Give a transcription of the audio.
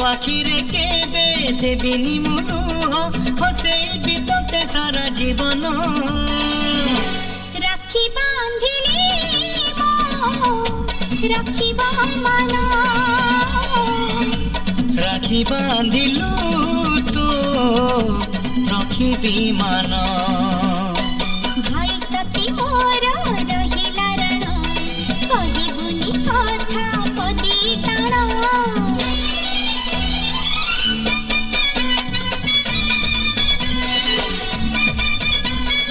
आखिरे केबे देबिनी मुलुह हसेबी तोते सारा जीवन राखी बांधिली राखिबा मान राखी बांधिलु तो रखिबी मान।